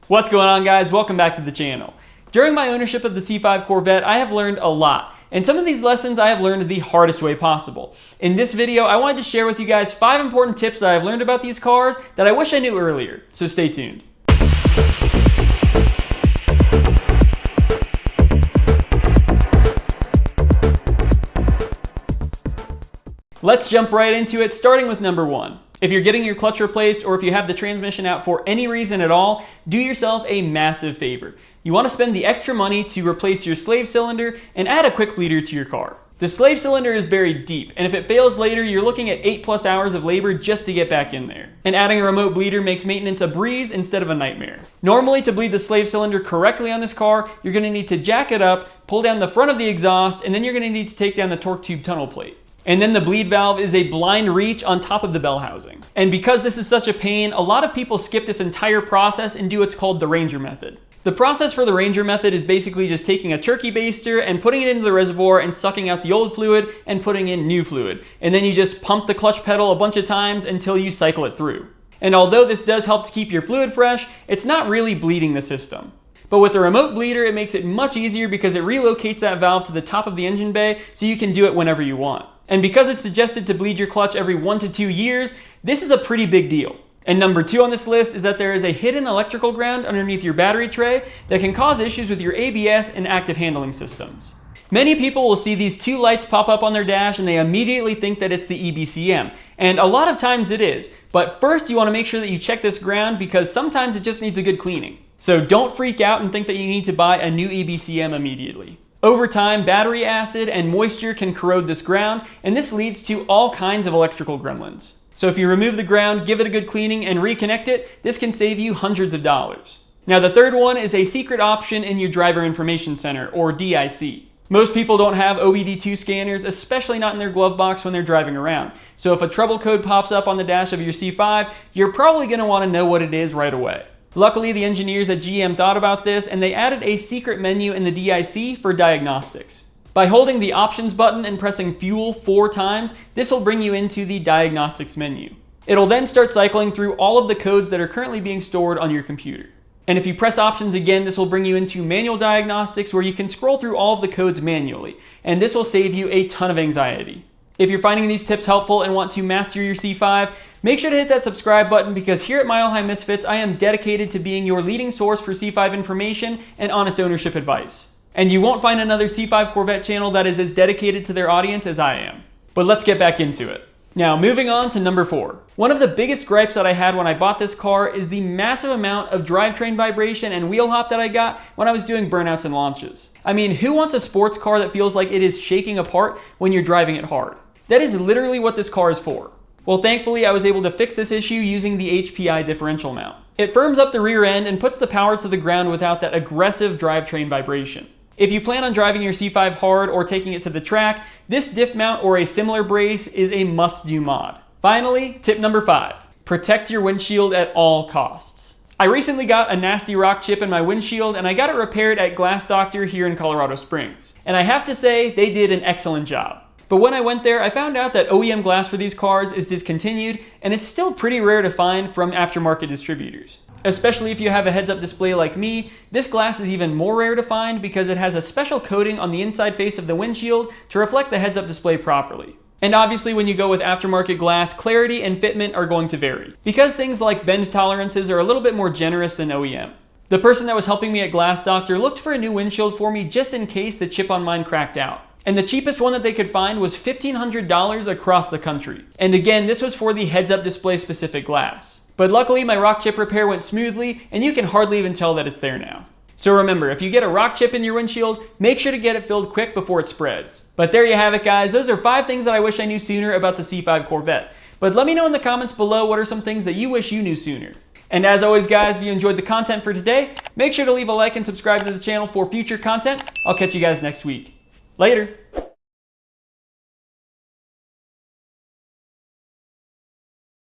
What's going on, guys? Welcome back to the channel. During my ownership of the C5 Corvette, I have learned a lot, and some of these lessons I have learned the hardest way possible. In this video, I wanted to share with you guys 5 important tips that I've learned about these cars that I wish I knew earlier, so stay tuned. Let's jump right into it, starting with number 1. If you're getting your clutch replaced or if you have the transmission out for any reason at all, do yourself a massive favor. You want to spend the extra money to replace your slave cylinder and add a quick bleeder to your car. The slave cylinder is buried deep, and if it fails later, you're looking at 8+ hours of labor just to get back in there. And adding a remote bleeder makes maintenance a breeze instead of a nightmare. Normally, to bleed the slave cylinder correctly on this car, you're going to need to jack it up, pull down the front of the exhaust, and then you're going to need to take down the torque tube tunnel plate. And then the bleed valve is a blind reach on top of the bell housing. And because this is such a pain, a lot of people skip this entire process and do what's called the Ranger method. The process for the Ranger method is basically just taking a turkey baster and putting it into the reservoir and sucking out the old fluid and putting in new fluid. And then you just pump the clutch pedal a bunch of times until you cycle it through. And although this does help to keep your fluid fresh, it's not really bleeding the system. But with the remote bleeder, it makes it much easier because it relocates that valve to the top of the engine bay so you can do it whenever you want. And because it's suggested to bleed your clutch every 1 to 2 years, this is a pretty big deal. And number 2 on this list is that there is a hidden electrical ground underneath your battery tray that can cause issues with your ABS and active handling systems. Many people will see these 2 lights pop up on their dash and they immediately think that it's the EBCM. And a lot of times it is. But first you want to make sure that you check this ground because sometimes it just needs a good cleaning. So don't freak out and think that you need to buy a new EBCM immediately. Over time, battery acid and moisture can corrode this ground, and this leads to all kinds of electrical gremlins. So if you remove the ground, give it a good cleaning, and reconnect it, this can save you hundreds of dollars. Now the third one is a secret option in your Driver Information Center, or DIC. Most people don't have OBD2 scanners, especially not in their glove box when they're driving around. So if a trouble code pops up on the dash of your C5, you're probably going to want to know what it is right away. Luckily, the engineers at GM thought about this and they added a secret menu in the DIC for diagnostics. By holding the options button and pressing fuel 4 times, this will bring you into the diagnostics menu. It'll then start cycling through all of the codes that are currently being stored on your computer. And if you press options again, this will bring you into manual diagnostics where you can scroll through all of the codes manually, and this will save you a ton of anxiety. If you're finding these tips helpful and want to master your C5, make sure to hit that subscribe button because here at Mile High Misfits, I am dedicated to being your leading source for C5 information and honest ownership advice. And you won't find another C5 Corvette channel that is as dedicated to their audience as I am. But let's get back into it. Now, moving on to number 4. One of the biggest gripes that I had when I bought this car is the massive amount of drivetrain vibration and wheel hop that I got when I was doing burnouts and launches. I mean, who wants a sports car that feels like it is shaking apart when you're driving it hard? That is literally what this car is for. Well, thankfully, I was able to fix this issue using the HPI differential mount. It firms up the rear end and puts the power to the ground without that aggressive drivetrain vibration. If you plan on driving your C5 hard or taking it to the track, this diff mount or a similar brace is a must-do mod. Finally, tip number 5. Protect your windshield at all costs. I recently got a nasty rock chip in my windshield and I got it repaired at Glass Doctor here in Colorado Springs. And I have to say, they did an excellent job. But when I went there, I found out that OEM glass for these cars is discontinued and it's still pretty rare to find from aftermarket distributors. Especially if you have a heads-up display like me, this glass is even more rare to find because it has a special coating on the inside face of the windshield to reflect the heads-up display properly. And obviously when you go with aftermarket glass, clarity and fitment are going to vary, because things like bend tolerances are a little bit more generous than OEM. The person that was helping me at Glass Doctor looked for a new windshield for me just in case the chip on mine cracked out. And the cheapest one that they could find was $1,500 across the country. And again, this was for the heads-up display specific glass. But luckily, my rock chip repair went smoothly, and you can hardly even tell that it's there now. So remember, if you get a rock chip in your windshield, make sure to get it filled quick before it spreads. But there you have it, guys. Those are 5 things that I wish I knew sooner about the C5 Corvette. But let me know in the comments below what are some things that you wish you knew sooner. And as always, guys, if you enjoyed the content for today, make sure to leave a like and subscribe to the channel for future content. I'll catch you guys next week. Later.